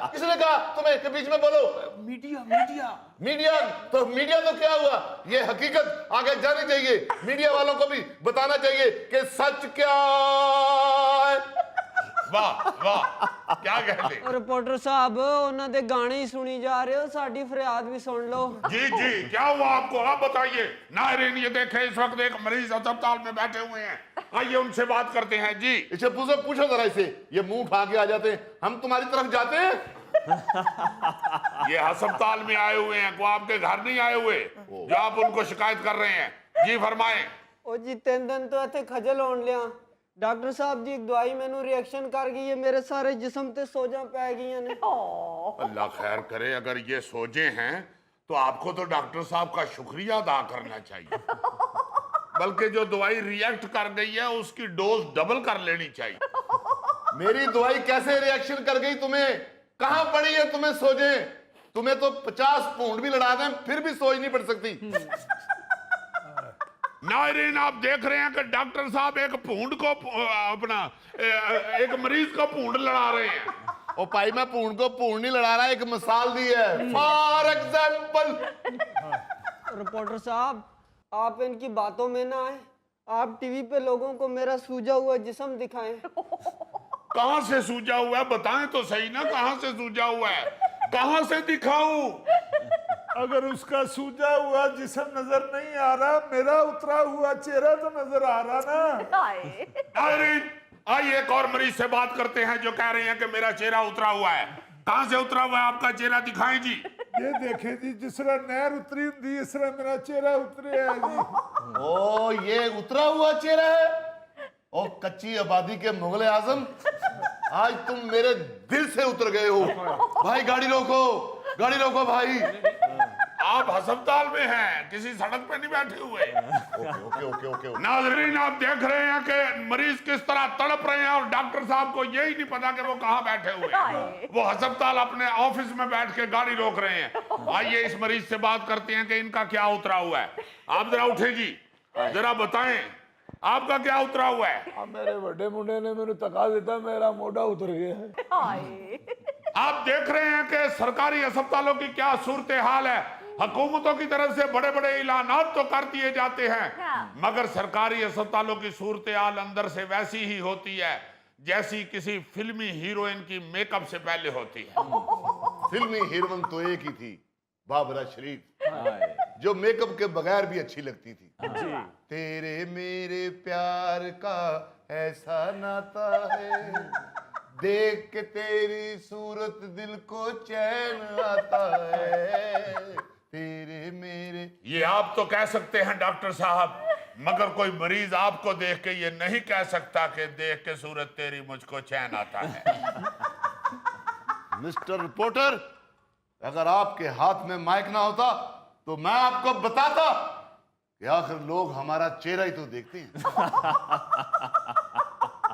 किसने कहा तुम्हें के बीच में बोलो? मीडिया मीडिया मीडिया तो क्या हुआ? ये हकीकत आगे जानी चाहिए, मीडिया वालों को भी बताना चाहिए कि सच क्या है। वाह वाह, क्या कहते। रिपोर्टर साहब उन्होंने दे गाने ही सुनी जा रहे हो, साड़ी फरियाद भी सुन लो। जी जी, क्या हुआ आपको, आप बताइए। नाज़रीन ये देखें, इस वक्त एक मरीज अस्पताल में बैठे हुए हैं, आइए उनसे बात करते हैं। जी इसे पूछो जरा इसे, ये मुंह उठा के आ जाते हैं, हम तुम्हारी तरफ जाते हैं। ये अस्पताल में आए हुए हैं, को आपके घर नहीं आए हुए जो आप उनको शिकायत कर रहे हैं। जी फरमाएं। ओ जी 3 दिन तो इतने खजल होन लिया। डॉक्टर साहब जी एक दवाई मैनू रिएक्शन कर गई है, मेरे सारे जिस्म ते सोजा पै गई ने। अल्लाह खैर करे, अगर ये सोजे हैं तो आपको तो डॉक्टर साहब का शुक्रिया अदा करना चाहिए, बल्कि जो दवाई रिएक्ट कर गई है उसकी डोज डबल कर लेनी चाहिए। मेरी दवाई कैसे रिएक्शन कर गई? तुम्हें कहां पड़ी है तुम्हें सोजे? तुम्हें तो 50 पूंड भी लड़ा दें फिर भी सोच नहीं पड़ सकती। नाज़रीन आप देख रहे हैं कि डॉक्टर साहब एक पूंड को अपना एक मरीज को पूंड लड़ा रहे हैं। ओ भाई मैं पूंड को पूंड नहीं लड़ा रहा, एक मिसाल दी है, फॉर एग्जाम्पल। रिपोर्टर साहब आप इनकी बातों में ना आए, आप टीवी पे लोगों को मेरा सूजा हुआ जिस्म दिखाएं। कहां से सूजा हुआ है बताएं तो सही ना, कहां से सूजा हुआ है, कहां से दिखाऊं? अगर उसका सूजा हुआ जिस्म नजर नहीं आ रहा, मेरा उतरा हुआ चेहरा तो नजर आ रहा ना। नाज़रीन आइए एक और मरीज से बात करते हैं जो कह रहे हैं कि मेरा चेहरा उतरा हुआ है। कहां से उतरा हुआ है आपका चेहरा, दिखाएं जी। ये देखें जी, जिस तरह नहर उतरी होती इस तरह मेरा चेहरा उतरे है जी। ओ ये उतरा हुआ चेहरा है? ओ कच्ची आबादी के मुगल आजम, आज तुम मेरे दिल से उतर गए हो। भाई गाड़ी रोको भाई। आप अस्पताल में हैं, किसी सड़क पे नहीं बैठे हुए। ओके। नाज़रीन आप देख रहे हैं कि मरीज किस तरह तड़प रहे हैं और डॉक्टर साहब को यही नहीं पता कि वो कहाँ बैठे हुए हैं। वो अस्पताल अपने ऑफिस में बैठ के गाड़ी रोक रहे हैं। आइए इस मरीज से बात करते हैं कि इनका क्या उतरा हुआ है। आप जरा उठे जी, जरा बताएं आपका क्या उतरा हुआ है। मेरे बड़े मुंडे ने मेरे तका देता, मेरा मोढ़ा उतर गया है। आप देख रहे हैं कि सरकारी अस्पतालों की क्या सूरत हाल है। हुकूमतों की तरफ से बड़े बड़े ऐलानात तो कर दिए जाते हैं, मगर सरकारी अस्पतालों की सूरत हाल अंदर से वैसी ही होती है जैसी किसी फिल्मी हीरोइन की मेकअप से पहले होती है। फिल्मी हीरोइन तो एक ही थी, बाबरा शरीफ, जो मेकअप के बगैर भी अच्छी लगती थी। तेरे मेरे प्यार का ऐसा नाता है, देख के तेरी सूरत दिल को चैन आता है, तेरे मेरे। ये आप तो कह सकते हैं डॉक्टर साहब, मगर कोई मरीज आपको देख के ये नहीं कह सकता कि देख के सूरत तेरी मुझको चैन आता है। मिस्टर रिपोर्टर, अगर आपके हाथ में माइक ना होता तो मैं आपको बताता कि आखिर लोग हमारा चेहरा ही तो देखते हैं।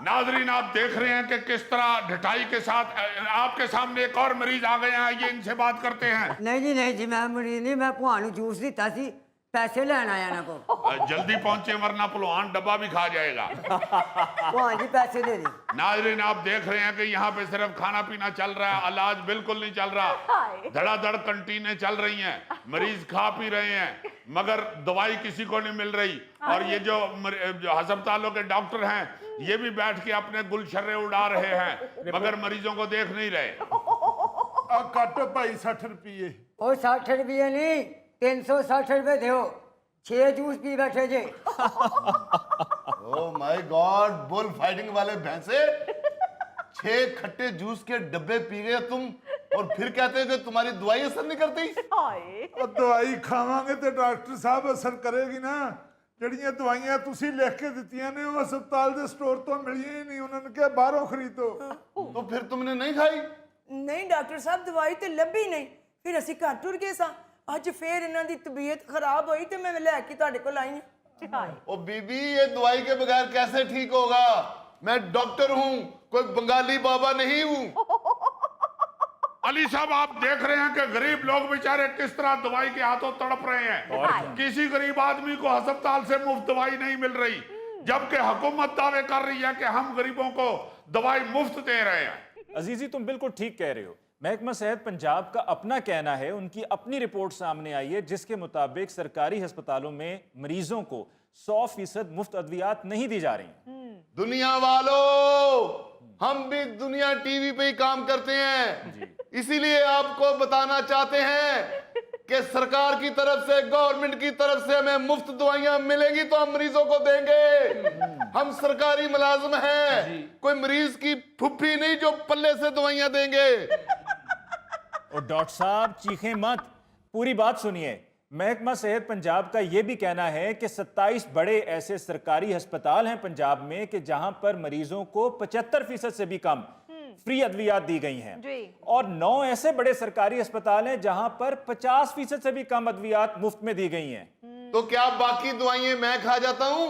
नाज़रीन आप देख रहे हैं कि किस तरह ढिठाई के साथ आपके सामने एक और मरीज आ गए हैं। आइए इनसे बात करते हैं। नहीं जी मैं मरीज नहीं, मैं भुआनू जूस दिता सी, पैसे लेन आया ना को। जल्दी पहुंचे वरना पहलवान डब्बा भी खा जाएगा। भुआन जी पैसे दे दी। नाज़रीन आप देख रहे हैं कि यहाँ पे सिर्फ खाना पीना चल रहा है, इलाज बिल्कुल नहीं चल रहा। धड़ाधड़ कंटीनें चल रही हैं, मरीज खा पी रहे हैं, मगर दवाई किसी को नहीं मिल रही। और ये जो अस्पतालों के डॉक्टर हैं ये भी बैठ के अपने गुलशर्रे उड़ा रहे हैं, मगर मरीजों को देख नहीं रहे। काटो भाई 60 रुपये। ओ 60 रुपये नहीं, 360 रुपये दो, 6 जूस पी बैठे जे। Oh my god, bull fighting वाले भैंसे, 6 खट्टे जूस के डब्बे पी गए तुम और फिर कहते हो कि तुम्हारी दवाई असर नहीं करती। और दवाई खावांगे तो डॉक्टर साहब असर करेगी ना। जड़ियां दवाइयां तुसी लिख के दित्तियां ने वो अस्पताल के स्टोर तो मिलियां ही नहीं, उन्होंने क्या बाहरों खरीदो। तो फिर तुमने नहीं खाई? नहीं डॉक्टर साहब दवाई तो लभी नहीं, फिर ਅਸੀਂ ਘਰ ਟੁਰ ਗਏ ਸਾਂ। ਅੱਜ ਫੇਰ ਇਹਨਾਂ ਦੀ ਤਬੀਅਤ ਖਰਾਬ ਹੋਈ ਤੇ ਮੈਂ ਲੈ ਕੇ ਤੁਹਾਡੇ ਕੋਲ आई हूं। ओ बीबी, ये दवाई के बगैर कैसे ठीक होगा? मैं डॉक्टर हूँ, कोई बंगाली बाबा नहीं हूँ। अली साहब आप देख रहे हैं कि गरीब लोग बेचारे किस तरह दवाई के हाथों तड़प रहे हैं। किसी गरीब आदमी को अस्पताल से मुफ्त दवाई नहीं मिल रही, जबकि हुकूमत दावे कर रही है कि हम गरीबों को दवाई मुफ्त दे रहे हैं। अजीजी तुम बिल्कुल ठीक कह रहे हो। महकमा सेहत पंजाब का अपना कहना है, उनकी अपनी रिपोर्ट सामने आई है जिसके मुताबिक सरकारी अस्पतालों में मरीजों को 100% मुफ्त अद्वियात नहीं दी जा रही। दुनिया वालों, हम भी दुनिया टीवी पे ही काम करते हैं, इसीलिए आपको बताना चाहते हैं कि सरकार की तरफ से, गवर्नमेंट की तरफ से हमें मुफ्त दवाइयां मिलेंगी तो हम मरीजों को देंगे। हम सरकारी मुलाजिम हैं, कोई मरीज की फुफ्फी नहीं जो पल्ले से दवाइयां देंगे। और डॉक्टर साहब चीखें मत, पूरी बात सुनिए। महकमा सेहत पंजाब का यह भी कहना है कि 27 बड़े ऐसे सरकारी अस्पताल हैं पंजाब में कि जहां पर मरीजों को 75% से भी कम फ्री अद्वियात दी गई हैं, और 9 ऐसे बड़े सरकारी अस्पताल हैं जहां पर 50% से भी कम अद्वियात मुफ्त में दी गई हैं। तो क्या बाकी दवाइयां मैं खा जाता हूं?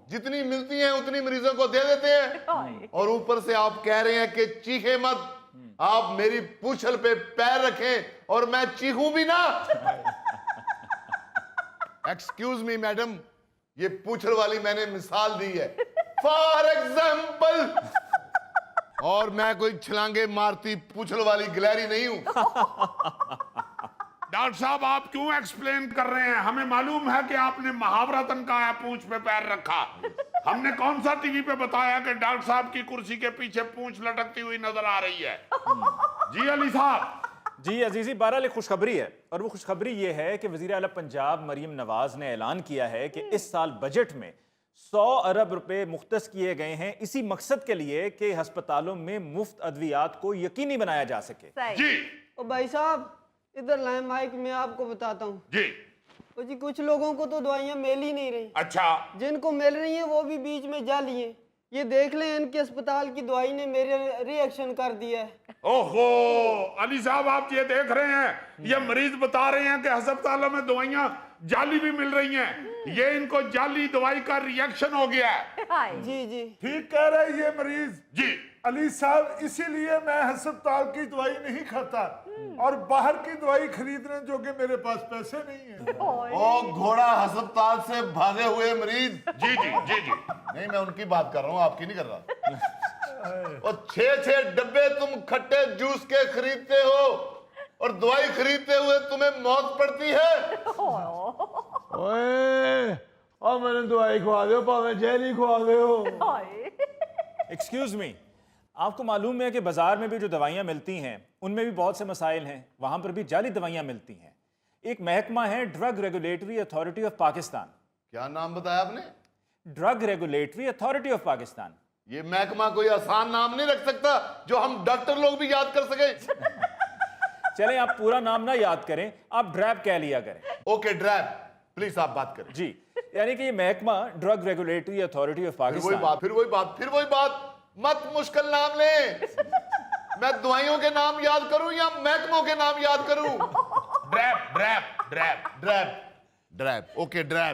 जितनी मिलती हैं उतनी मरीजों को दे देते हैं, और ऊपर से आप कह रहे हैं कि चीखे मत। आप मेरी पूंछल पे पैर रखें और मैं चीखूं भी ना। एक्सक्यूज मी मैडम, ये पूंछल वाली मैंने मिसाल दी है, फॉर एग्जाम्पल, और मैं कोई छलांगे मारती पूंछल वाली गिलहरी नहीं हूं। डॉक्टर साहब आप क्यों एक्सप्लेन कर रहे हैं? हमें मालूम है कि आपने महावरतन का है पूंछ पे पैर रखा। हमने कौन सा टीवी पे बताया कि डॉक्टर साहब की कुर्सी के पीछे पूंछ लटकती हुई नजर आ रही है? जी अली साहब। जी अजीजी, बहरहाल एक खुशखबरी है, और वो खुशखबरी ये है कि वज़ीर आला पंजाब मरीम नवाज ने ऐलान किया है कि इस साल बजट में 100 अरब रुपए मुख्तस किए गए हैं इसी मकसद के लिए कि अस्पतालों में मुफ्त अद्वियात को यकीनी बनाया जा सके। जी ओ भाई साहब इधर लाए माइक, मैं आपको बताता हूँ। जी ओ जी, कुछ लोगों को तो दवाइयाँ मिल ही नहीं रही, अच्छा, जिनको मिल रही हैं वो भी बीच में जाली हैं। ये देख लें, इनके अस्पताल की दवाई ने मेरे रिएक्शन कर दिया है। ओहो अली साहब आप ये देख रहे हैं, ये मरीज बता रहे हैं कि अस्पतालों में दवाइयां जाली भी मिल रही हैं। ये इनको जाली दवाई का रिएक्शन हो गया है। जी जी ठीक कह रहे हैं ये मरीज। जी अली साहब, इसीलिए मैं अस्पताल की दवाई नहीं खाता और बाहर की दवाई खरीदने जो कि मेरे पास पैसे नहीं है। ओ घोड़ा अस्पताल से भागे हुए मरीज। जी जी जी जी नहीं, मैं उनकी बात कर रहा हूँ, आपकी नहीं कर रहा। और 6-6 डब्बे तुम खट्टे जूस के खरीदते हो और दवाई खरीदते हुए तुम्हें मौत पड़ती है। ओए, और मैंने दवाई खवा दो, भावे जेली खवा दो। एक्सक्यूज मी, आपको मालूम है कि बाजार में भी जो दवाइयाँ मिलती हैं उनमें भी बहुत से मसाइल हैं, वहाँ पर भी जाली दवाइयाँ मिलती हैं। एक महकमा है drug regulatory authority of Pakistan. क्या नाम बताया आपने? Drug regulatory authority of Pakistan. ये महकमा कोई आसान नाम नहीं रख सकता जो हम डॉक्टर लोग भी याद कर सके। चलें आप पूरा नाम ना याद करें, आप ड्रैब कह लिया करें। ओके ड्रैब, प्लीज आप बात करें। जी, यानी कि ये महकमा ड्रग रेगुलेटरी अथॉरिटी ऑफ फिर वही पाकिस्तान। बात, फिर वही बात, फिर वही बात। मत मुश्किल नाम ले। मैं दवाइयों के नाम याद करूं या महकमों के नाम याद करूं? ड्रैप ड्रैप ड्रैप ड्रैब, ड्रैब, ओके ड्रैब।